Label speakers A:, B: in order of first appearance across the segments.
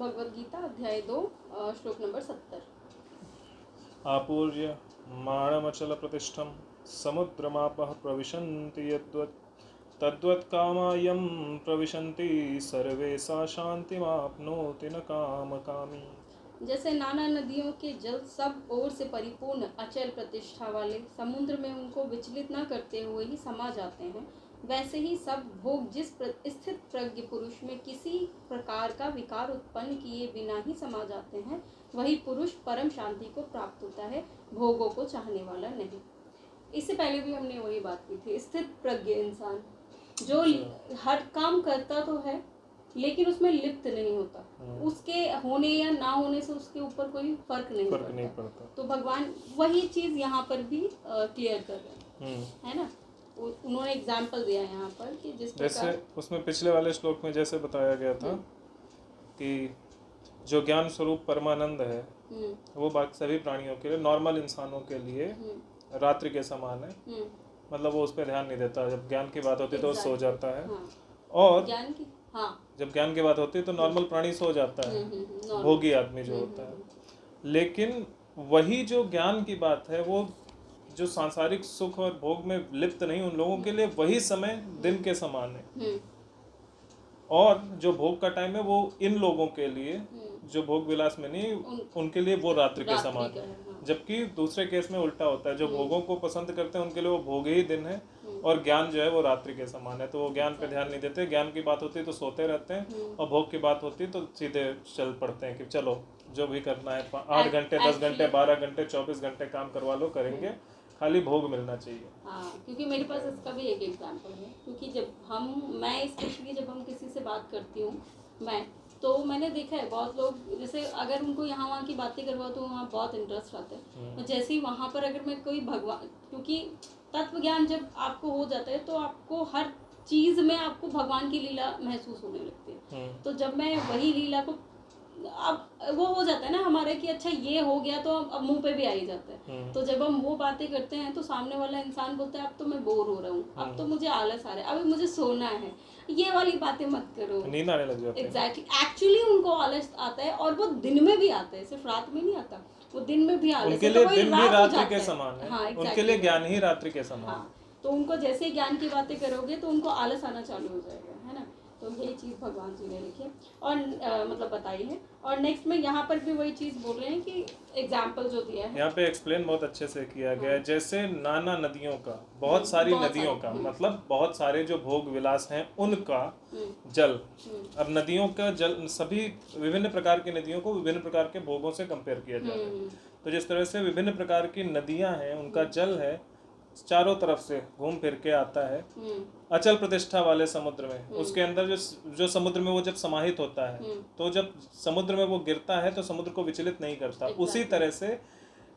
A: भगवद गीता अध्याय 2 श्लोक नंबर 70।
B: आपूर्य माणमचल प्रतिष्ठम समुद्रमापः प्रविशन्ति यद्वत् तद्वत् कामायं प्रविशन्ति सर्वे सा शांतिमाप्नोति न कामकामी।
A: जैसे नाना नदियों के जल सब ओर से परिपूर्ण अचल प्रतिष्ठा वाले समुद्र में उनको विचलित न करते हुए ही समा जाते हैं, वैसे ही सब भोग जिस स्थित प्रज्ञ पुरुष में किसी प्रकार का विकार उत्पन्न किए बिना ही समा जाते हैं, वही पुरुष परम शांति को प्राप्त होता है, भोगों को चाहने वाला नहीं। इससे पहले भी हमने वही बात की थी। स्थित प्रज्ञ इंसान जो हर काम करता तो है लेकिन उसमें लिप्त नहीं होता, उसके होने या ना होने से उसके ऊपर कोई फर्क नहीं पड़ता। तो भगवान वही चीज यहाँ पर भी क्लियर कर रहे हैं, है ना। उन्होंने एग्जाम्पल दिया यहाँ पर कि जिस
B: जैसे उसमें पिछले वाले श्लोक में जैसे बताया गया था कि जो ज्ञान स्वरूप परमानंद है वो बाकी सभी प्राणियों के लिए, नॉर्मल इंसानों के लिए रात्रि के समान है। मतलब वो उस पर ध्यान नहीं देता, जब ज्ञान की बात होती है तो वो सो जाता है। और
A: ज्ञान की
B: जब ज्ञान की बात होती है तो नॉर्मल प्राणी सो जाता है, भोगी आदमी जो होता है। लेकिन वही जो ज्ञान की बात है, वो जो सांसारिक सुख और भोग में लिप्त नहीं, उन लोगों के लिए वही समय दिन के समान है। और जो भोग का टाइम है वो इन लोगों के लिए जो भोग विलास में नहीं, उनके लिए वो रात्रि के समान है। जबकि दूसरे केस में उल्टा होता है, जो भोगों को पसंद करते हैं उनके लिए वो भोग ही दिन है और ज्ञान जो है वो रात्रि के समान है। तो वो ज्ञान पे ध्यान नहीं देते, ज्ञान की बात होती है तो सोते रहते हैं, और भोग की बात होती है तो सीधे चल पड़ते हैं कि चलो जो भी करना है 8 घंटे 10 घंटे 12 घंटे 24 घंटे काम करवा लो, करेंगे, खाली भोग मिलना चाहिए।
A: हाँ, क्योंकि मेरे पास इसका भी एक एग्जांपल है। क्योंकि जब मैं स्पेशली जब हम किसी से बात करती हूँ, तो मैंने देखा है बहुत लोग, जैसे अगर उनको यहाँ वहाँ की बातें करवाओ तो वहाँ बहुत इंटरेस्ट आता है। और जैसे ही वहाँ पर अगर मैं कोई भगवान, क्योंकि तत्व ज्ञान जब आपको हो जाता है तो आपको हर चीज में आपको भगवान की लीला महसूस होने लगती है। तो जब मैं वही लीला को, अब वो हो जाता है ना हमारे कि अच्छा ये हो गया तो अब मुंह पे भी आ ही जाता है। तो जब हम वो बातें करते हैं तो सामने वाला इंसान बोलता है अब तो मैं बोर हो रहा हूँ, अब तो मुझे आलस आ रहा है, अभी मुझे सोना है, ये वाली बातें मत करो,
B: नींद आने लग जाती है।
A: एग्जैक्टली, एक्चुअली उनको आलस आता है और वो दिन में भी आता है, सिर्फ रात में नहीं आता, वो दिन में भी आलस
B: उनके लिए दिन भी रात्रि के समान है। हाँ, उनके लिए ज्ञान ही रात्रि के समान।
A: हाँ, तो उनको जैसे ही ज्ञान की बातें करोगे तो उनको आलस आना चालू हो जाएगा, है ना। तो यही चीज़ भगवान जी ने लिखी है और मतलब बताई है। और नेक्स्ट में यहाँ पर भी वही चीज़ बोल रहे हैं कि एग्जाम्पल जो दिया है
B: यहाँ पे एक्सप्लेन बहुत अच्छे से किया गया है। जैसे नाना नदियों का, बहुत सारी नदियों का मतलब बहुत सारे जो भोग विलास हैं उनका जल, अब नदियों का जल, सभी विभिन्न प्रकार की नदियों को विभिन्न प्रकार के भोगों से कंपेयर किया जाता है। तो जिस तरह से विभिन्न प्रकार की नदियां हैं, उनका जल है चारों तरफ से घूम फिर के आता है अचल प्रतिष्ठा वाले समुद्र में। उसके अंदर जो समुद्र में वो जब समाहित होता है तो जब समुद्र में वो गिरता है तो समुद्र को विचलित नहीं करता। उसी तरह से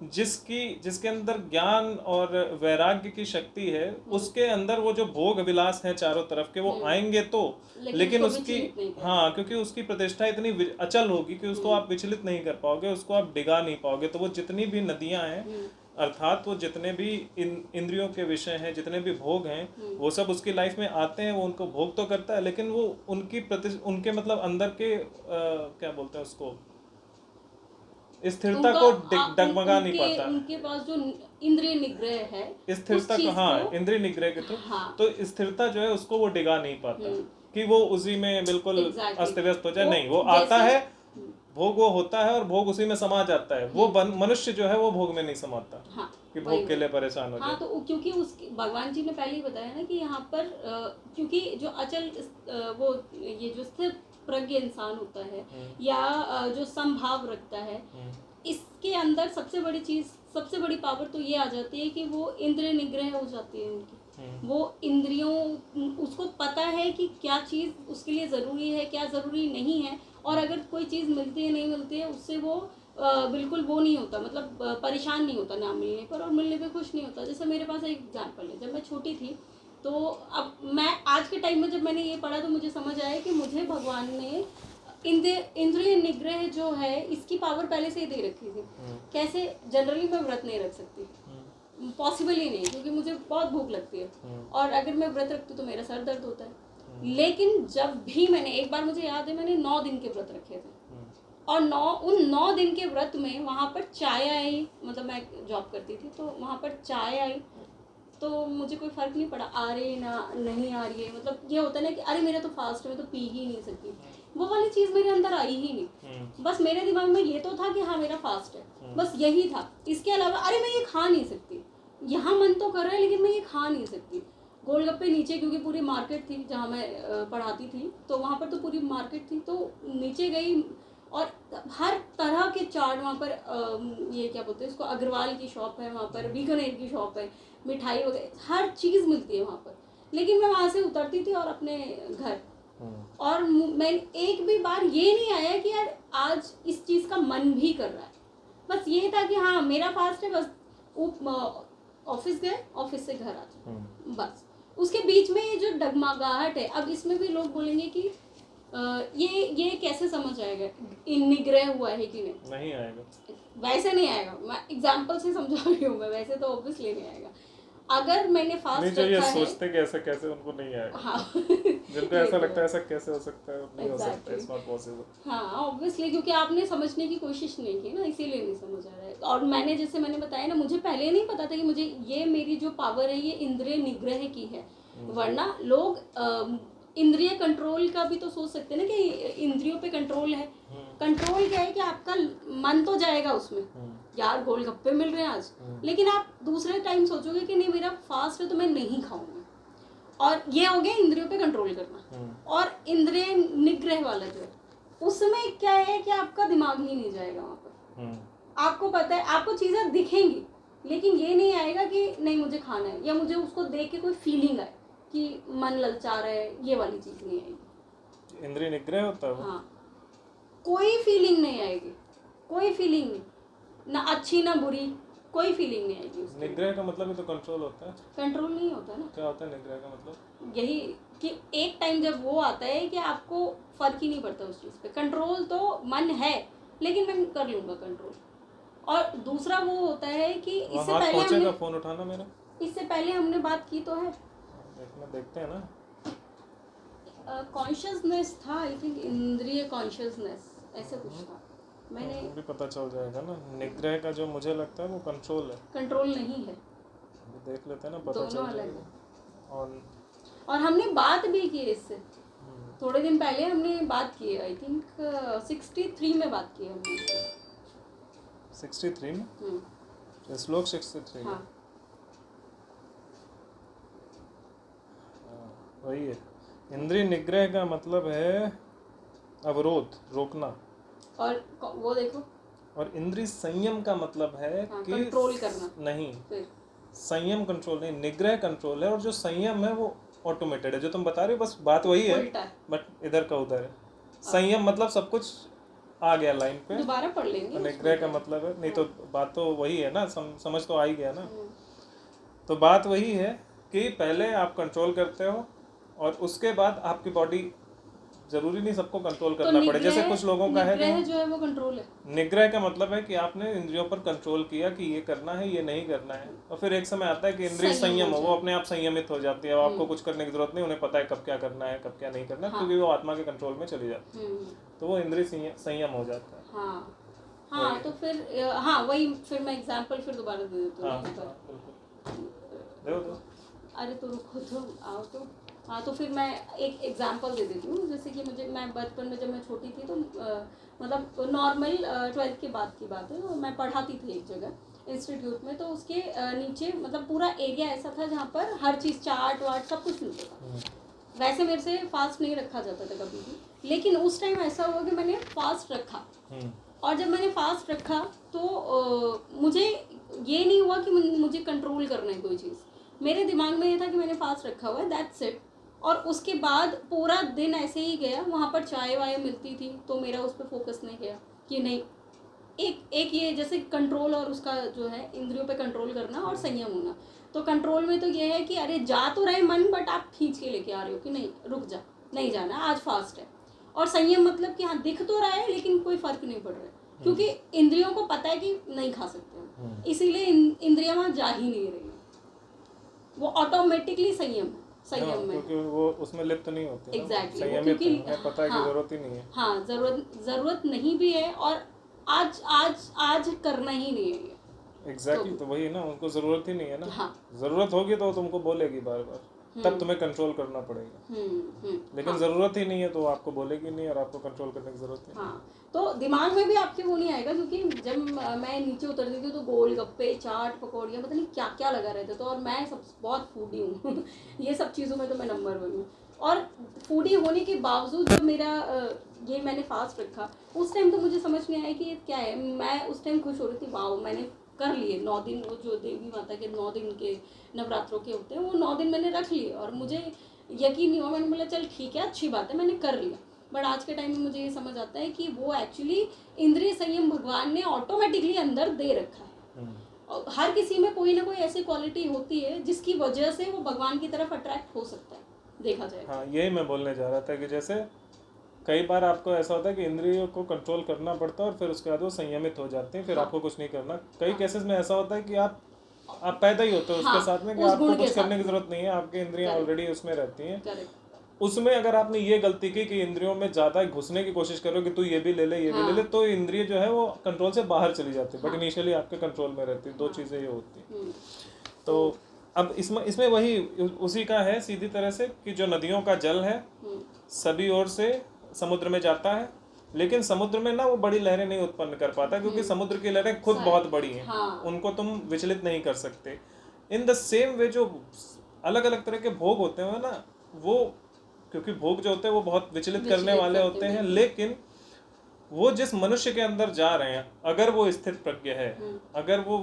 B: जिसके अंदर ज्ञान और वैराग्य की शक्ति है, उसके अंदर वो जो भोग विलास हैं चारों तरफ के, वो आएंगे तो, लेकिन उसकी, हाँ, क्योंकि उसकी प्रतिष्ठा इतनी अचल होगी कि उसको आप विचलित नहीं कर पाओगे, उसको आप डिगा नहीं पाओगे। तो वो जितनी भी नदियां हैं, अर्थात वो जितने भी इंद्रियों के विषय हैं, जितने भी भोग हैं, वो सब उसकी लाइफ में आते हैं, वो उनको भोग तो करता है, लेकिन वो उनके मतलब अंदर के क्या बोलते हैं उसको, स्थिरता को डगमगा नहीं पाता।
A: उनके पास जो इंद्रिय निग्रह है,
B: स्थिरता को, हाँ, इंद्रिय निग्रह के थ्रू, तो स्थिरता जो है उसको वो डिगा नहीं पाता कि वो उसी में बिल्कुल अस्त व्यस्त हो जाए। नहीं, वो आता है, भोग वो होता है और भोग उसी में समा जाता है। वो मनुष्य जो है वो भोग में नहीं समाता, हाँ, कि भोग के लिए परेशान हो जाए।
A: हाँ, तो क्योंकि उसकी भगवान जी ने पहले ही बताया ना कि यहाँ पर क्योंकि जो अचल वो ये जो स्थिर प्रज्ञ इंसान होता है या जो समभाव रखता है, इसके अंदर सबसे बड़ी चीज, सबसे बड़ी पावर तो ये आ जाती है कि वो इंद्रिय निग्रह हो जाती है उनकी। वो इंद्रियों, उसको पता है कि क्या चीज उसके लिए जरूरी है, क्या जरूरी नहीं है, और अगर कोई चीज मिलती है नहीं मिलती है उससे वो बिल्कुल वो नहीं होता, मतलब परेशान नहीं होता ना मिलने पर, और मिलने पे खुश नहीं होता। जैसे मेरे पास एक एग्जाम्पल है, जब मैं छोटी थी तो अब मैं आज के टाइम में जब मैंने ये पढ़ा तो मुझे समझ आया कि मुझे भगवान ने इंद्रिय निग्रह जो है इसकी पावर पहले से ही दे रखी थी। कैसे? जनरली मैं व्रत नहीं रख सकती, पॉसिबल ही नहीं, क्योंकि मुझे बहुत भूख लगती है, और अगर मैं व्रत रखती तो मेरा सर दर्द होता है, लेकिन जब भी मैंने, एक बार मुझे याद है मैंने 9 दिन के व्रत रखे थे, और उन 9 दिन के व्रत में वहाँ पर चाय आई, मतलब मैं जॉब करती थी तो वहाँ पर चाय आई, तो मुझे कोई फ़र्क नहीं पड़ा आ रही ना नहीं आ रही है, मतलब ये होता है ना कि अरे मेरा तो फास्ट है, मैं तो पी ही नहीं सकती, वो वाली चीज़ मेरे अंदर आई ही नहीं। बस मेरे दिमाग में ये तो था कि हाँ मेरा फास्ट है, बस यही था। इसके अलावा अरे मैं ये खा नहीं सकती, यहाँ मन तो कर रहा है लेकिन मैं ये खा नहीं सकती। गोलगप्पे नीचे, क्योंकि पूरी मार्केट थी जहाँ मैं पढ़ाती थी, तो वहाँ पर तो पूरी मार्केट थी, तो नीचे गई और हर तरह के चाट वहाँ पर, ये क्या बोलते हैं इसको, अग्रवाल की शॉप है वहाँ पर, बीकानेर की शॉप है, मिठाई वगैरह हर चीज़ मिलती है वहाँ पर। लेकिन मैं वहाँ से उतरती थी और अपने घर, और मैं एक भी बार ये नहीं आया कि यार आज इस चीज़ का मन भी कर रहा है। बस ये था कि हाँ मेरा फास्ट है, बस ऑफिस गए, ऑफिस से घर आ जाए, बस। उसके बीच में ये जो डगमगाहट है, अब इसमें भी लोग बोलेंगे कि ये कैसे समझ आएगा निग्रह हुआ है कि नहीं
B: आएगा,
A: वैसे नहीं आएगा। मैं एग्जांपल से समझा रही हूँ, मैं वैसे तो ऑब्वियसली नहीं आएगा। अगर मैंने फास्ट
B: रखा है, सोचते कैसे उनको नहीं आएगा।
A: हाँ
B: जिनको ऐसा लगता है ऐसा कैसे हो सकता है, नहीं हो सकता, इट्स नॉट पॉसिबल।
A: हाँ ऑब्वियसली, क्योंकि आपने समझने की कोशिश नहीं की ना, इसीलिए नहीं समझ आ रहा है। और मैंने बताया ना, मुझे पहले नहीं पता था कि मुझे ये मेरी जो पावर है ये इंद्रिय निग्रह की है। वरना लोग इंद्रिय कंट्रोल का भी तो सोच सकते हैं ना कि इंद्रियों पे कंट्रोल है। कंट्रोल क्या है कि आपका मन तो जाएगा उसमें, यार गोलगप्पे मिल रहे हैं आज, लेकिन आप दूसरे टाइम सोचोगे कि नहीं मेरा फास्ट है तो मैं नहीं खाऊंगा, और ये हो गया इंद्रियों पे कंट्रोल करना। और इंद्रिय निग्रह वाला जो है उसमें क्या है कि आपका दिमाग ही नहीं जाएगा वहाँ पर। आपको पता है, आपको चीज़ें दिखेंगी, लेकिन ये नहीं आएगा कि नहीं मुझे खाना है, या मुझे उसको देख के कोई फीलिंग आए कि मन ललचा रहा है, ये वाली चीज़ नहीं आएगी।
B: इंद्रिय निग्रह होता है।
A: हाँ, कोई फीलिंग नहीं आएगी, कोई फीलिंग नहीं, ना अच्छी ना बुरी, कोई फीलिंग नहीं आएगी उसमें।
B: निग्रह का मतलब ही तो कंट्रोल होता है।
A: कंट्रोल नहीं होता ना।
B: क्या होता है निग्रह का मतलब?
A: यही कि एक टाइम जब वो आता है कि आपको फर्क ही नहीं पड़ता उस चीज़ पे। कंट्रोल तो मन है, लेकिन मैं कर लूँगा कंट्रोल। और दूसरा वो होता है कि इससे पहले हमने
B: फोन उठाना मेरा,
A: इससे पहले हमने बात की तो है,
B: देखते हैं ना,
A: कॉन्शियसनेस था, आई थिंक इंद्रिय कॉन्शियसनेस ऐसे कुछ था। मैंने
B: भी पता चल जाएगा ना। निग्रह का जो मुझे लगता है वो कंट्रोल है,
A: कंट्रोल नहीं है,
B: देख लेते हैं ना, पता चल जाएगा।
A: और हमने बात भी की इससे थोड़े दिन पहले, हमने बात की, आई थिंक 63 में बात की हमने।
B: 63 में श्लोक 63।
A: हाँ
B: वही है। इंद्रिय निग्रह का मतलब है अवरोध, रोकना।
A: और वो देखो,
B: और इंद्रिय संयम का मतलब है कि
A: कंट्रोल करना।
B: नहीं, संयम कंट्रोल नहीं, निग्रह कंट्रोल है। और जो संयम है वो ऑटोमेटेड है, जो तुम बता रहे हो बस बात वही है, बट इधर का उधर है। संयम मतलब सब कुछ आ गया लाइन पे,
A: दोबारा पढ़ लेंगे।
B: निग्रह का मतलब है, नहीं तो बात तो वही है ना, समझ तो आ ही गया ना। तो बात वही है कि पहले आप कंट्रोल करते हो और उसके बाद आपकी बॉडी, जरूरी नहीं सबको कंट्रोल करना पड़े। जैसे कुछ लोगों का है
A: निग्रह जो है वो कंट्रोल है।
B: निग्रह का मतलब है कि आपने इंद्रियों पर कंट्रोल किया कि ये करना है ये नहीं करना है, और फिर एक समय आता है कि इंद्रिय संयम हो, वो अपने आप संयमित हो जाती है। आपको कुछ करने की जरूरत नहीं, उन्हें पता है कब क्या करना है कब क्या नहीं करना, क्योंकि वो आत्मा के कंट्रोल में चली जाती है, तो वो इंद्रिय संयम हो जाता है।
A: हाँ तो फिर हाँ वही, फिर मैं एग्जांपल फिर दोबारा दे देती हूँ। अरे तो रुको तो आओ तो। हाँ तो फिर मैं एक एग्जांपल दे देती हूँ। जैसे कि मैं बचपन में जब मैं छोटी थी तो मतलब नॉर्मल 12th के बाद की बात है, तो मैं पढ़ाती थी एक जगह इंस्टीट्यूट में, तो उसके नीचे मतलब पूरा एरिया ऐसा था जहाँ पर हर चीज़ चाट वाट सब कुछ मिलता था। वैसे मेरे से फास्ट नहीं रखा जाता था कभी भी, लेकिन उस टाइम ऐसा हुआ कि मैंने फास्ट रखा। और जब मैंने फास्ट रखा तो मुझे ये नहीं हुआ कि मुझे कंट्रोल करना है कोई चीज़, मेरे दिमाग में ये था कि मैंने फास्ट रखा हुआ है, दैट्स इट। और उसके बाद पूरा दिन ऐसे ही गया। वहाँ पर चाय वाय मिलती थी तो मेरा उस पर फोकस नहीं गया कि नहीं, एक ये जैसे कंट्रोल और उसका जो है इंद्रियों पे कंट्रोल करना और संयम होना। तो कंट्रोल में तो ये है कि अरे जा तो रहे मन, बट आप खींच के लेके आ रहे हो कि नहीं रुक जा, नहीं जाना आज फास्ट है। और संयम मतलब कि हाँ दिख तो रहा है लेकिन कोई फर्क नहीं पड़ रहा है, क्योंकि इंद्रियों को पता है कि नहीं खा सकते, इसीलिए इंद्रियां वहाँ जा ही नहीं रही, वो ऑटोमेटिकली संयम है। संयम में,
B: क्योंकि वो उसमें लिप्त नहीं होती।
A: एग्जैक्टली,
B: संयमित
A: क्योंकि
B: है, उन्हें पता है कि
A: हाँ,
B: जरूरत ही नहीं है।
A: हाँ, जरूरत नहीं भी है, और आज आज आज करना ही नहीं है ये।
B: एग्जैक्टली, तो वही ना, उनको जरूरत ही नहीं है ना।
A: हाँ।
B: जरूरत होगी तो तुमको बोलेगी बार बार, तब तुम्हें कंट्रोल करना पड़ेगा। लेकिन जरूरत ही नहीं है तो आपको बोलेगी नहीं, और आपको कंट्रोल करने की जरूरत है।
A: हाँ, तो दिमाग में भी आपके वो नहीं आएगा, क्योंकि जब मैं नीचे उतरती थी तो गोलगप्पे, चाट, पकौड़ियाँ, पता नहीं क्या क्या लगा रहता था। और मैं सब बहुत फूडी हूँ ये सब चीज़ों में तो मैं नंबर 1 हूँ। और फूडी होने के बावजूद जो मेरा ये मैंने फास्ट रखा, उस टाइम तो मुझे समझ नहीं आया कि ये क्या है। मैं उस टाइम खुश हो रही थी, वाह मैंने कर लिए 9 दिन, वो जो देवी माता के 9 दिन के नवरात्रों के होते हैं, वो 9 दिन मैंने रख लिए, और मुझे यकीन नहीं हुआ। मैंने बोला चल ठीक है, अच्छी बात है, मैंने कर लिया। बट आज के टाइम में मुझे ये समझ आता है कि वो एक्चुअली इंद्रिय संयम भगवान ने ऑटोमेटिकली अंदर दे रखा है। और हर किसी में कोई ना कोई ऐसी क्वालिटी होती है जिसकी वजह से वो भगवान की तरफ अट्रैक्ट हो सकता है, देखा जाए।
B: हाँ, यही मैं बोलने जा रहा था कि जैसे कई बार आपको ऐसा होता है कि इंद्रियों को कंट्रोल करना पड़ता है, और फिर उसके बाद वो संयमित हो जाते हैं, फिर आपको कुछ नहीं करना। कई केसेस में ऐसा होता है कि आप पैदा ही होते हो उसके साथ में, कि आपको कुछ करने की जरूरत नहीं है, आपकी इंद्रियां ऑलरेडी उसमें रहती हैं। उसमें अगर आपने ये गलती की कि इंद्रियों में ज्यादा घुसने की कोशिश करो कि तू ये भी ले ले, ये भी ले ले, तो इंद्रिय जो है वो कंट्रोल से बाहर चली जाती है। बट इनिशियली आपके कंट्रोल में रहती है। 2 चीजें ये होती है। तो अब इसमें वही उसी का है सीधी तरह से, कि जो नदियों का जल है सभी ओर से समुद्र में जाता है, लेकिन समुद्र में ना वो बड़ी लहरें नहीं उत्पन्न कर पाता, क्योंकि समुद्र की लहरें खुद बहुत बड़ी हैं। उनको तुम विचलित नहीं कर सकते। इन द सेम वे जो अलग अलग तरह के भोग होते हैं ना, वो क्योंकि भोग जो होते हैं वो बहुत विचलित करने वाले होते हैं, लेकिन वो जिस मनुष्य के अंदर जा रहे हैं, अगर वो स्थिर प्रज्ञ है, अगर वो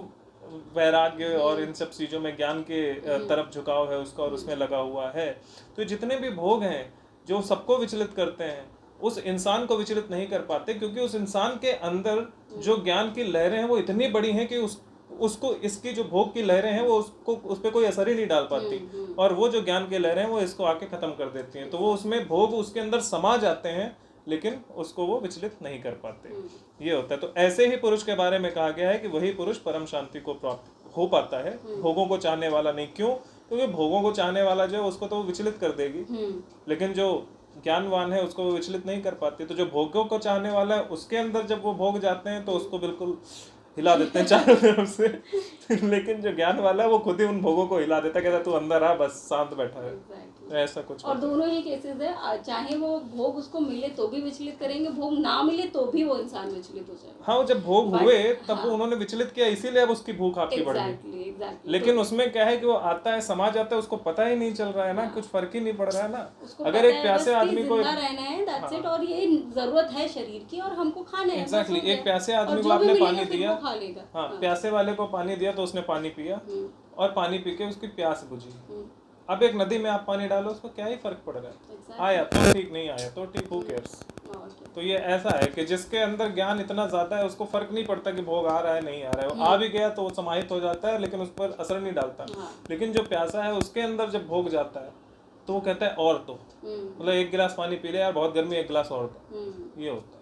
B: वैराग्य और इन सब चीजों में ज्ञान के तरफ झुकाव है उसका, और उसमें लगा हुआ है, तो जितने भी भोग हैं जो सबको विचलित करते हैं, उस इंसान को विचलित नहीं कर पाते, क्योंकि उस इंसान के अंदर जो ज्ञान की लहरें हैं वो इतनी बड़ी हैं कि उसको इसकी जो भोग की लहरें हैं वो उसको उस पर कोई असर ही नहीं डाल पाती, और वो जो ज्ञान की लहरें हैं वो इसको आके खत्म कर देती हैं। तो वो उसमें भोग उसके अंदर समा जाते हैं, लेकिन उसको वो विचलित नहीं कर पाते। ये होता है। तो ऐसे ही पुरुष के बारे में कहा गया है कि वही पुरुष परम शांति को प्राप्त हो पाता है, भोगों को चाहने वाला नहीं। क्यों? क्योंकि भोगों को चाहने वाला जो है उसको तो वो विचलित कर देगी, लेकिन जो ज्ञानवान है उसको वो विचलित नहीं कर पाती। तो जो भोगों को चाहने वाला है उसके अंदर जब वो भोग जाते हैं तो उसको बिल्कुल हिला देते हैं चारों तरफ से लेकिन जो ज्ञान वाला है वो खुद ही उन भोगों को हिला देता है, कहता तू अंदर आ, बस शांत बैठा है। तो ऐसा कुछ
A: और दोनों ही केसेस है, चाहे वो भोग उसको मिले तो भी विचलित करेंगे, भोग ना मिले तो भी वो इंसान विचलित हो जाएगा।
B: हाँ, जब भोग हुए तब वो उन्होंने विचलित किया, इसीलिए अब उसकी भूख आपकी बढ़ गई। लेकिन उसमें क्या है कि वो आता है, समा जाता है, उसको पता ही नहीं चल रहा है ना, कुछ फर्क ही नहीं पड़ रहा है ना। अगर एक प्यासे आदमी को
A: रहना है, दैट्स इट, और ये जरूरत है शरीर की, और हमको खाने हैं।
B: एग्जैक्टली, एक प्यासे आदमी को आपने पानी दिया, हाँ, प्यासे वाले को पानी दिया तो उसने पानी पिया, और पानी पी के उसकी प्यास बुझी। अब एक नदी में आप पानी डालो, उसको क्या ही फर्क पड़ रहा है? आया तो ठीक, नहीं आया तो ठीक, हु केयर्स। तो ये ऐसा है कि जिसके अंदर ज्ञान इतना ज्यादा है उसको फर्क नहीं पड़ता कि भोग आ रहा है नहीं आ रहा है, वो आ भी गया तो वो समाहित हो जाता है, लेकिन उस पर असर नहीं डालता। लेकिन जो प्यासा है उसके अंदर जब भोग जाता है तो वो कहता है और, तो मतलब 1 गिलास पानी पी ले यार, बहुत गर्मी, 1 गिलास और दो, ये होता है।